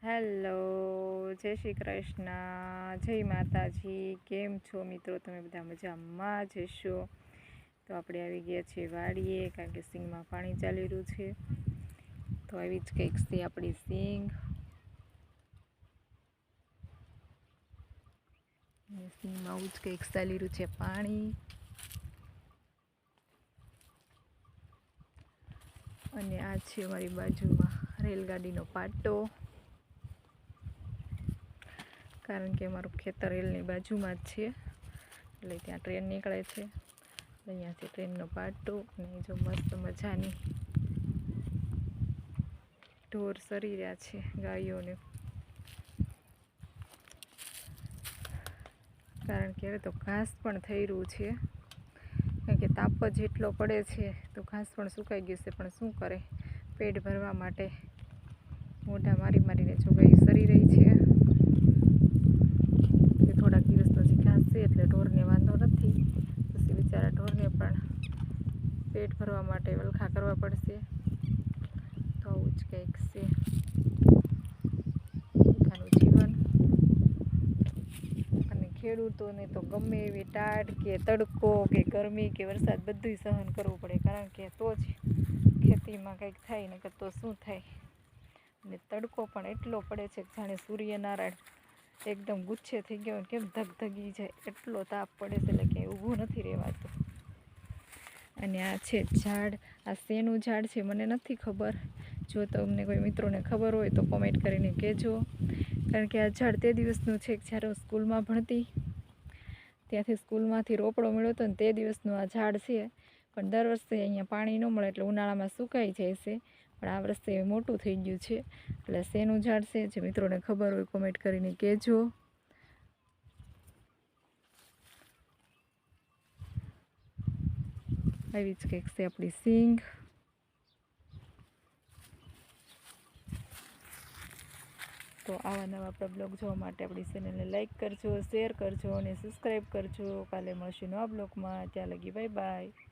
Hello, જય શ્રી કૃષ્ણ, જય માતાજી. કેમ છો મિત્રો? તમે બધા મજામાં જશો? તો આપણે આવી ગયા છીએ વાડીએ, કારણ કે સિંગમાં પાણી ચાલી રહ્યું છે. તો આવી જ કંઈક છે આપણી સિંગ. સિંગમાં આવું જ કંઈક ચાલી રહ્યું છે પાણી. અને આ છે અમારી બાજુમાં રેલગાડીનો પાટો, કારણ કે અમારું ખેતર રેલની બાજુમાં જ છે, એટલે ત્યાં ટ્રેન નીકળે છે. અહીંયાથી ટ્રેનનો પાટો. અને જો મસ્ત મજાની ઢોર સરી રહ્યા છે, ગાયોને, કારણ કે હવે તો ઘાસ પણ થઈ રહ્યું છે, કારણ કે તાપ જ એટલો પડે છે તો ઘાસ પણ સુકાઈ ગયું છે. પણ શું કરે, પેટ ભરવા માટે મોઢા મારીને જો ગાયો સરી રહી છે. થોડાક દિવસનો જે ઘાસ છે એટલે ઢોરને વાંધો નથી, પછી બિચારા ઢોરને પણ પેટ ભરવા માટે વલખા કરવા પડશે. તો આવું જ કંઈક છે બધાનું જીવન. અને ખેડૂતોને તો ગમે એવી ટાઢ કે તડકો કે ગરમી કે વરસાદ બધું સહન કરવું પડે, કારણ કે તો જ ખેતીમાં કંઈક થાય, નકર તો શું થાય. અને તડકો પણ એટલો પડે છે કે જાણે સૂર્યનારાયણ એકદમ ગુચ્છે થઈ ગયો, કેમ ધગધગી જાય એટલો તાપ પડે છે, એટલે ક્યાંય ઊભું નથી રહેવાતું. અને આ છે ઝાડ. આ શેનું ઝાડ છે મને નથી ખબર. જો તમને કોઈ મિત્રોને ખબર હોય તો કોમેન્ટ કરીને કહેજો, કારણ કે આ ઝાડ તે દિવસનું છે જ્યારે હું સ્કૂલમાં ભણતી, ત્યાંથી સ્કૂલમાંથી રોપડો મળ્યો હતો ને તે દિવસનું આ ઝાડ છે. પણ દર વર્ષે અહીંયા પાણી ન મળે એટલે ઉનાળામાં સુકાઈ જાય છે, પણ આ વર્ષે મોટું થઈ ગયું છે. એટલે શેનું ઝાડ છે, જે મિત્રોને ખબર હોય કોમેન્ટ કરીને કહેજો. આવી જ કંઈક છે આપણી સિંગ. તો આવા નવા આપણા બ્લોગ જોવા માટે આપણી ચેનલને લાઈક કરજો, શેર કરજો અને સબસ્ક્રાઈબ કરજો. કાલે મળશું નવા બ્લોગમાં. ત્યાં લગી બાય બાય.